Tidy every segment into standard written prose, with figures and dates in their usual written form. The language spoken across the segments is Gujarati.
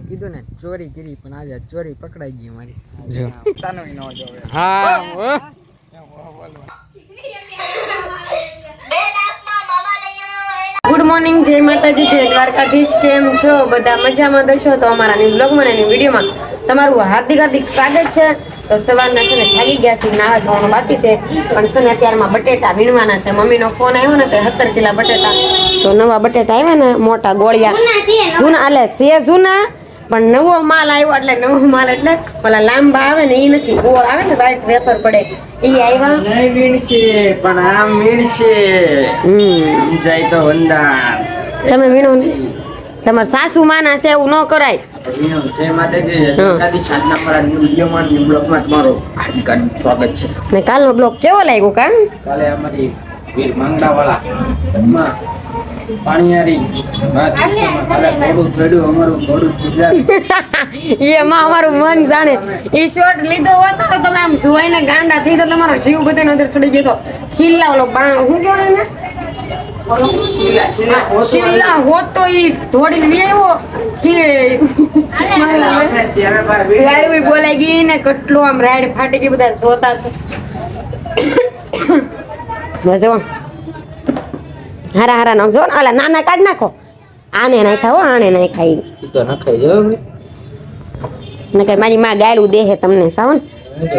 કીધું ને ચોરી કરી પણ આજે ચોરી પકડાઈ ગઈ મારી જો તાનો ન જોવે હા ગુડ મોર્નિંગ, જય માતાજી, જય દ્વારકાધીશ. કેમ છો બધા? મજામાં દશો તો અમારા ન્યુ બ્લોગમાં અને વિડીયોમાં તમારું હાર્દિક હાર્દિક સ્વાગત છે. તો સવારના છે ને જાગી ગયા છે, નાવા ધોવાનું બાકી છે, પણ છે ને અત્યારમાં બટેટા વીણવાના છે. મમ્મીનો ફોન આવ્યો ને તો 17 કિલા બટેટા, તો નવા બટેટા આવ્યા ને મોટા ગોળિયા જૂના આલે છે જૂના, પણ નવો માલ આવ્યો એટલે નવો માલ એટલે ઓલા લાંબા આવે ને એ નથી, ગોળ આવે ને વાઈટ વેફર પડે એ આવ્યા. નહીં વીણશે પણ આમ વીણશે જાય તો વંદાર. તમે વીણો ને તમારા સાસુ માના છે એવું ન કરાય. જય માતાજી, દ્વારકાધીશ. આજના મારા વિડીયોમાં ન્યુ બ્લોગમાં તમારું હાર્દિક સ્વાગત છે. ને કાલનો બ્લોગ કેવો લાગ્યો કામ? કાલે અમારી વીર માંગડાવાળા ઘરમાં પાણીયારી એમાં અમારું મન જાણે ઈ શોટ લીધો હોત તો તમે આમ જોઈને ગાંડા થઈ તો તમારો જીવ બધાનો અંદર સડી ગયો. ખીલ્લા ઓલો હું કહેવાય ને શીલા હોત તો ઈ ધોડીને વ્યાયો કે બોલાઈ ગઈ ને કેટલો આમ રાઈડ ફાટી ગઈ, બધા જોતા જો હારા હારા નાખજો ને ઓલા નાના કાઢ નાખો. આને નાખ્યા હો, આને નાખાય તો નખાઈ જો ને કઈ મારી માં ગાયલું દેહે તમને સાવન.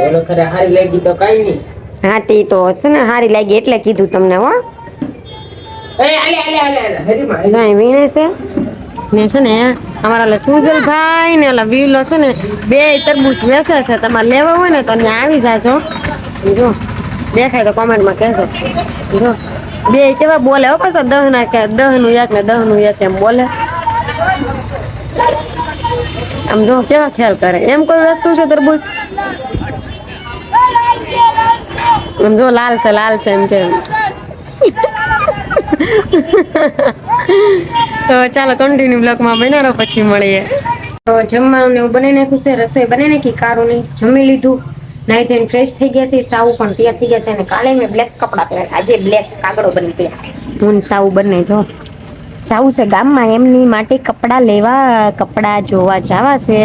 ઓલો ખરે હારી લાગી તો કાઈ નહીં. હા તે તો છે ને હારી લાગી એટલે કીધું તમને હો. વીણે છે ને છે ને અમારા ઓલા સુજલભાઈ ને ઓલા વીલો છે ને બે તરબૂચ વેચે છે. તમારે લેવા હોય ને તો અહીંયા આવી જાજો. જો દેખાય તો કોમેન્ટમાં કહેજો. જો બે કેવા બોલે હો, પાછા 10 ના કે 10 નું એક ને 10 નું એક એમ બોલે. આમ જો કેવા ખ્યાલ કરે. એમ કોઈ વસ્તુ છે તરબૂચ આમ જો લાલ છે એમ કે. તો ચાલો કન્ટિન્યુ બ્લોગમાં બન્યા રહો, પછી મળીએ. તો જમવાનું ને એવું બનાવી નાખ્યું છે, રસોઈ બનાવી નાખી, કારું નહીં જમી લીધું, નાઈ ધોઈને ફ્રેશ થઈ ગયા છે, સાવ પણ તૈયાર થઈ ગયા છે. અને કાલે મેં બ્લેક કપડાં પહેર્યા, આજે બ્લેક કાગડો બની ગયા. હું સાવ બંને જો જાવું છે ગામમાં એમની માટે કપડાં લેવા, કપડાં જોવા જવા છે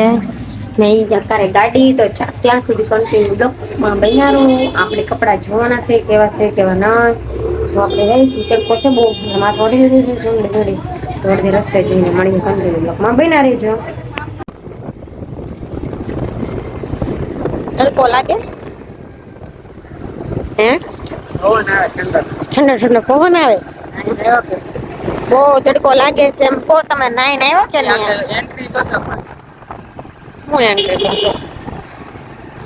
ને એ અત્યારે ગાડી. તો ત્યાં સુધી કન્ટિન્યુ બ્લોગમાં બન્યા રહો. આપણે કપડાં જોવાના છે કેવા ના. તો આપણે જઈશું તે પોતે બહુ માં થોડી લીધી થોડી રસ્તે જઈને મળીએ. કન્ટિન્યુ બ્લોગમાં બન્યા રહેજો. તડકો લાગે હે? ઠંડો પવન આવે, બહુ તડકો લાગે છે એમ કહો. તમે નાઈને આવ્યો કે નહીં? હું એન્ટ્રી કરશો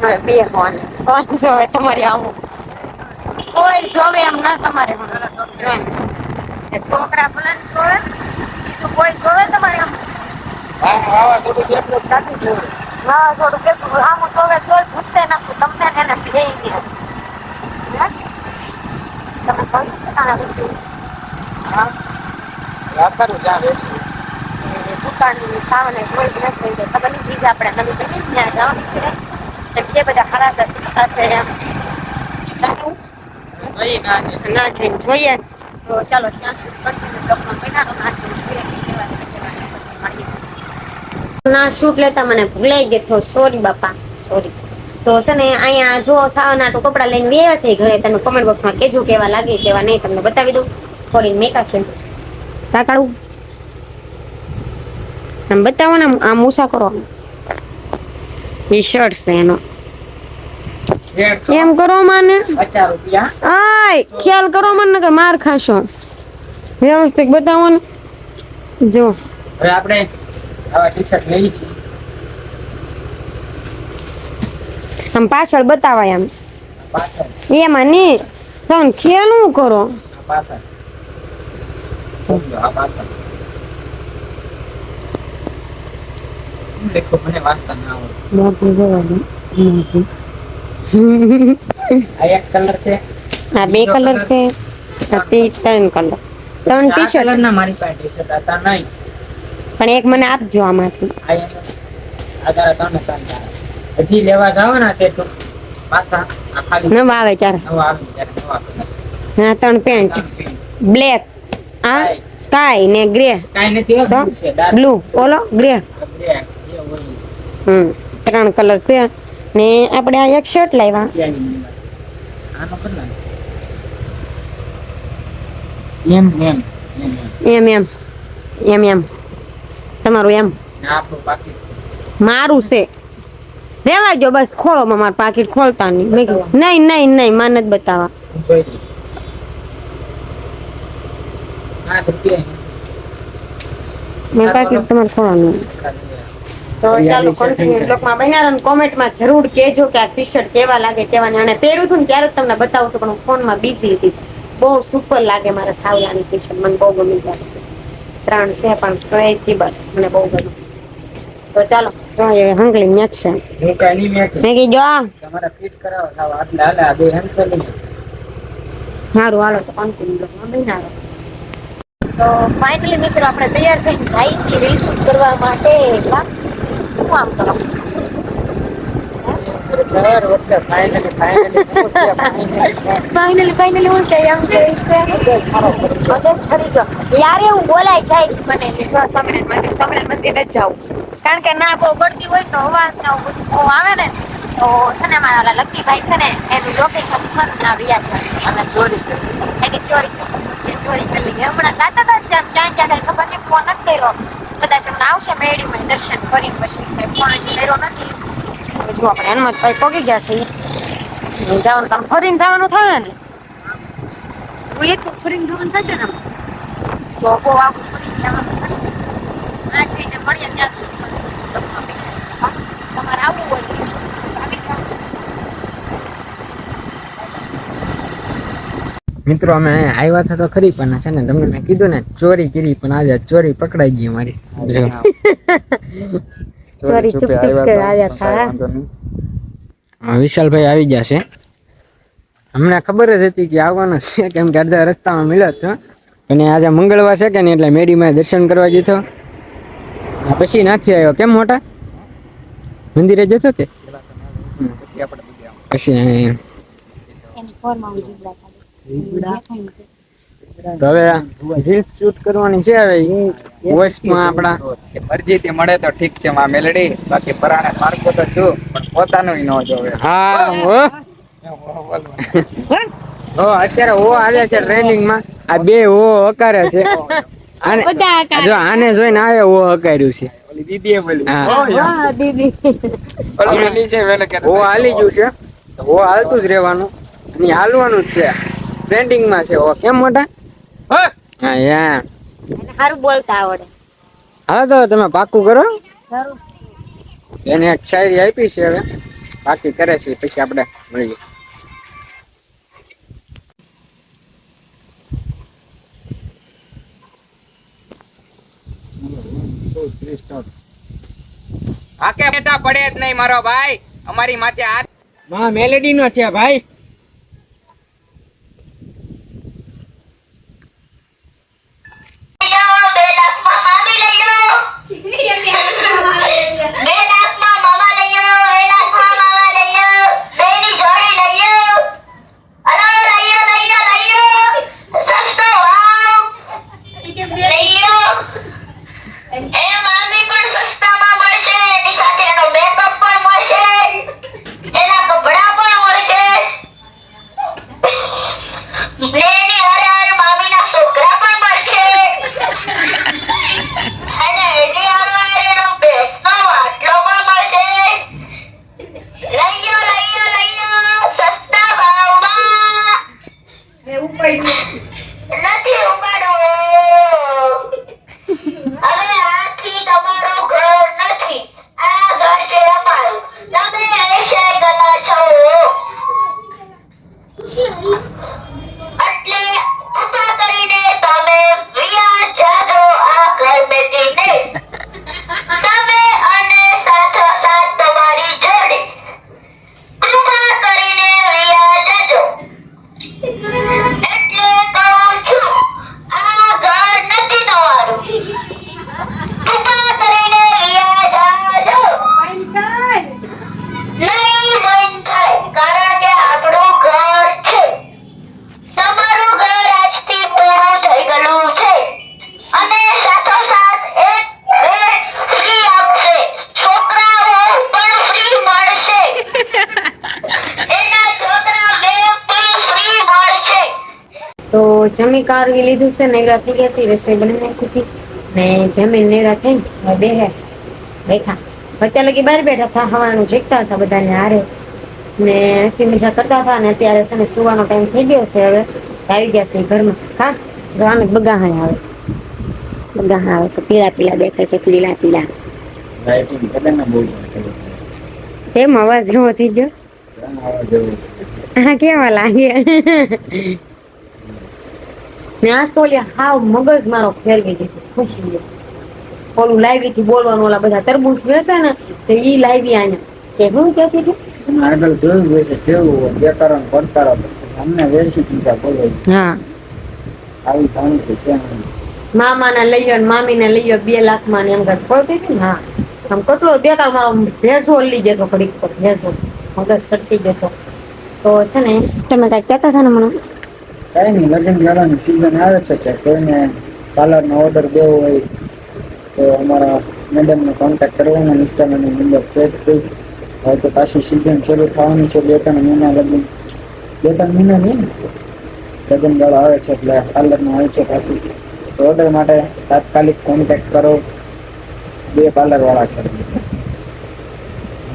હવે બે ફોન જોવે તમારી આવું કોઈ જોવે એમ ના તમારે જોવે છોકરા ભલે જોવે બીજું કોઈ જોવે તમારે આમ વાવાઝોડું કેટલું આમ જોવે તોય પૂછતે નાખું તમને એને ભેઈ ગયા તમે દુકાનની સાવને કોઈ જ નથી થઈ ખબર નહીં. બીજા આપણે નવી બની ત્યાં જવાનું છે એટલે બધા ખરાબ સસ્તા છે એમ ના જઈને જોઈએ. તો ચાલો ત્યાં સુધી કન્ટિન્યુ બ્લોગમાં બનાવો. ના જઈને જોઈએ કેવા છે પછી મળીએ. ના શૂટ લેતા મને ભૂલાઈ ગયો, સોરી બાપા સોરી. તો છે ને અહીંયા જો સાવના તો કપડાં લઈને આવ્યા છે ઘરે. તમે કોમેન્ટ બોક્સમાં કહેજો કેવા લાગે કેવા નહીં, તમને બતાવી દઉં. થોડી મેકઅપ છે કાકાડું આમ બતાવો ને, આમ ઊંચા કરો. એ શર્ટ છે એનો, એમ કરો મને 50 રૂપિયા. આય ખ્યાલ કરો મને કે માર ખાશો. વ્યવસ્થિત બતાવો ને. જો હવે આપણે આવા ટી-શર્ટ લઈ છે. આમ પાછળ બતાવાય આમ પાછળ એમાં નહીં સૌન ખ્યાલ હું કરો. પાછળ આ પાછળ દેખો મને વાસ્તા ના આવડે. મોટું જોવાનું આ એક કલર છે, આ બે કલર છે, આ ત્રણ કલર, 3 ટી-શર્ટ ના મારી પાસે ટી-શર્ટ હતા નહીં, પણ એક મને આપજો આમાંથી. હજી લેવા જવાના છે તો પાછા આ ખાલી નવા આવે ચાર. નવા આવે ત્યારે નવા કલર. હા 3 પેન્ટ, બ્લેક, આ સ્કાય ને ગ્રે. કાઈ નથી, બ્લુ છે, બ્લુ ઓલો ગ્રે. ગ્રે જે ત્રણ કલર છે ને આપણે આ એક શર્ટ લાવ્યા આનો કેટલા એમ એમ એમ એમ એમ એમ તમારું એમ આપણું બાકી મારું છે રેવા જો બસ ખોળો મારું પાકીટ ખોલતા નહીં મેં કીધું નહીં માન જ બતાવવા મેં પાકીટ તમારે ખોલવાનું તો ચાલો કન્ટિન્યુ બ્લોગમાં બન્યા રહો. કોમેન્ટમાં જરૂર કહેજો કે આ ટી-શર્ટ કેવા લાગે કેવા નહીં. અને પહેર્યું હતું ને ત્યારે જ તમને બતાવું છું પણ હું ફોનમાં બિઝી હતી. બહુ સુપર લાગે મારા સાવલાની ટી-શર્ટ મને બહુ ગમી જશે. ત્રણ છે પણ સ્ટ્રેચેબલ મને બહુ ગમી. તો ચાલો જોઈએ હંગલી મેક્શન હું કાઈ નહીં મેં કીધું આ તમારા ફિટ કરાવો સાવ આટલે હાલે આ બે હેન્ડ કરી સારું હાલો તો કન્ટિન્યુ બ્લોગમાં બન્યા રહો. તો ફાઇનલી મિત્રો આપણે તૈયાર થઈને જઈએ છીએ રીલ શૂટ કરવા માટે. શું આમ કરો ફાઇનલી હું છે એમ કહીશ બસ ખરી ગયો યાર હું બોલાય જઈશ મને જો સ્વામિનારાયણ મંદિર જ જાઉં કારણ કે ના બહુ પડતી હોય તો અવાજ ને બધું આવે ને તો છે ને મારા લક્કીભાઈ છે ને એનું લોકેશન સર ના વ્યાજ છે અને ચોરી કરી હમણાં જાતા હતા ક્યાં ખબર નહીં ફોન નથી કર્યો કદાચ હમણાં આવશે મેળીમાં દર્શન કરી પછી ફોન હજી કર્યો નથી. જો આપણે હનુમતભાઈ પગી ગયા છે જવાનું આમ ફરીને જવાનું થાય ને હું એક તો ફરીને જવાનું થશે ને તો બહુ આખું ફરીને જવાનું થશે આ જઈને મળીએ ત્યાં સુધી તમારે આવવું હોય તો આવી જાઓ. મિત્રો અમે આવ્યા હતા તો ખરી પણ છે ને તમને મેં કીધું ને ચોરી કરી પણ આજે ચોરી પકડાઈ ગઈ મારી ચોરી ચૂપ આવ્યા હતા. વિશાલભાઈ આવી ગયા છે. અમને ખબર જ હતી કે આવવાનો છે કેમ કે અડધા રસ્તામાં મળ્યો હતો અને આજે મંગળવાર છે કે ને એટલે મેડીમાં દર્શન કરવા જતો પછી નથી આવ્યો. કેમ મોટા મંદિરે જતો કે પછી હવે રીલ શૂટ કરવાની છે. હવે વોઇસમાં આપણા મરજીથી મળે તો ઠીક છે માં મેલડી બાકી પરાણે પારકો તો છું પણ પોતાનું ન જોવે. હા ઓ અત્યારે ઓ હાલે છે ટ્રેનિંગમાં આ બે ઓ હકારે છે આને જો આને જોઈને આ ઓ હકાર્યું છે ઓલી દીદીએ બોલી વાહ દીદી ઓલી મેલી છે વેલે કે ઓ હાલી ગયું છે તો ઓ હાલતું જ રહેવાનું અને હાલવાનું જ છે. ટ્રેન્ડિંગમાં છે ઓ કેમ મોટા હા યા સારું બોલતા આવડે. હા તો તમે પાકું કરો. સારું એને એક શાયરી આપી છે હવે બાકી કરે છે પછી આપણે મળીએ. આકે બેટા પડે જ નહીં મારો ભાઈ અમારી માથે હાથ માં મેલેડી નો છે ભાઈ. જમી કારવી લીધું છે, નૈરા થઈ ગયા છે, રસોઈ બનાવી નાખી હતી ને જમીન નૈરા થઈને બેઠા અત્યારે લગી બહાર બેઠા હતા, હવાનું જીકતા હતા બધાને હારે ને હસી મજા કરતા હતા ને અત્યારે છે ને સુવાનો ટાઈમ થઈ ગયો છે, હવે આવી ગયા છે ઘરમાં. હા જો આને બગાહા આવે છે, પીળા પીળા દેખાય છે, પીળા પીળા. લાઇટિંગ કરે ને બહુ તેમ અવાજ એવો થઈ ગયો. આવા જેવું હા કેવા લાગે ને આજ તો ઓલી હાવ મગજ મારો ફેરવી દીધું ખુશી ગયો. ઓલું લાવી થી બોલવાનું, ઓલા બધા તરબૂચ બેસે ને તો ઈ લાવી આને કે હું કેતી હતી આગળ જોયું હોય છે કેવું બેકારો પડતારો અમને વેચી દીધા બોલો. હા આવી ભાણું છે મામા ને લઈ ગયો મામી ને લઈ ગયો 2 લાખ માં ને એમ કઈ પડતી હતી ને. હા આમ કેટલો દેતા મારો ભેંસો લઈ જતો ઘડીક પર ભેંસો મગજ સટકી જતો. તો છે ને તમે કઈ કહેતા હતા ને મને કઈ નહીં, લગ્ન ગાળાની સિઝન આવે છે કે કોઈને પાર્લરનો ઓર્ડર દેવો હોય તો અમારા મેડમને કોન્ટેક્ટ કરવાનો. ઇન્સ્ટાગ્રામનો નંબર સેટ થઈ હવે તો પાછી સિઝન શરૂ થવાની છે, 2-3 મહિના લગી 2-3 મહિના નહીં લગ્ન ગાળો આવે છે એટલે પાર્લરનું આવે છે પાછું. ઓર્ડર માટે તાત્કાલિક કોન્ટેક્ટ કરો. 2 પાર્લર વાળા છે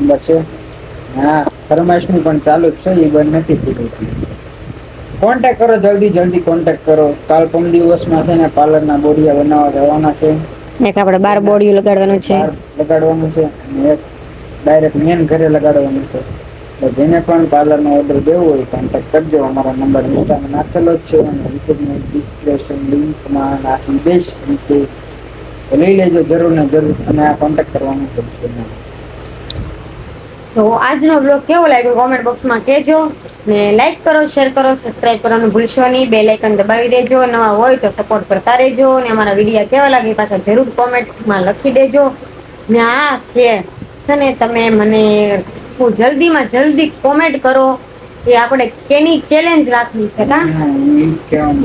નંબર છે. હા ફરમાઈશનું પણ ચાલુ જ છે, એ બંધ નથી થયું. કોન્ટેક્ટ કરો, જલ્દી કોન્ટેક્ટ કરો. કાલ 5 દિવસમાં છે ને પાર્લરના બોડિયા બનાવવા જવાના છે. એક આપણે 12 બોડીયું લગાડવાનું છે, લગાડવાનું છે અને એક ડાયરેક્ટ મેન ઘરે લગાડવાનું છે. તો જેને પણ પાર્લરનો ઓર્ડર દેવો હોય કોન્ટેક્ટ કરજો. અમારો નંબર ઇન્સ્ટામાં નાખેલો જ છે અને યુટ્યુબની ડિસ્ક્રિપ્શન લિંકમાં નાખી દઈશ નીચે, તો લઈ લેજો જરૂર ને જરૂર અને આ કોન્ટેક્ટ કરવાનું ભૂલશો નહીં. તો આજનો બ્લોગ કેવો લાગ્યો કોમેન્ટ બોક્સમાં કહેજો ને લાઈક કરો, શેર કરો, સબસ્ક્રાઇબ કરવાનું ભૂલશો નહીં. બેલ આઇકન દબાવી દેજો. નવા હોય તો સપોર્ટ કરતા રહેજો ને અમારા વિડીયો કેવા લાગે પાછા જરૂર કોમેન્ટમાં લખી દેજો. ને હા કે છે ને તમે મને જલ્દીમાં જલ્દી કોમેન્ટ કરો કે આપણે કેની ચેલેન્જ રાખવી છે. કા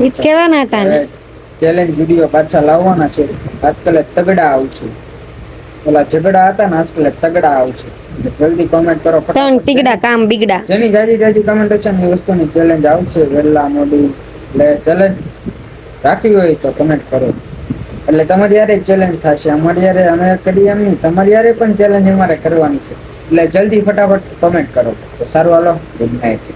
ઈ જ કહેવાના હતા ને ચેલેન્જ વિડીયો પાછા લાવવાના છે. આજકાલ તગડા આવશે, ઓલા ઝઘડા હતા ને આજકાલ તગડા આવશે. જલ્દી કોમેન્ટ કરો, 3 તીગડા કામ બીગડા. જેની જાજી કમેન્ટ છે ને એ વસ્તુની ચેલેન્જ આવશે વહેલા મોડી. એટલે ચેલેન્જ રાખવી હોય તો કમેન્ટ કરો એટલે તમારી યારે ચેલેન્જ થશે. અમારી યારે અમે કરીએ એમ નહીં, તમારી યારે પણ ચેલેન્જ અમારે કરવાની છે. એટલે જલ્દી ફટાફટ કમેન્ટ કરો. તો સારું, હાલો, ગુડ નાઇટ.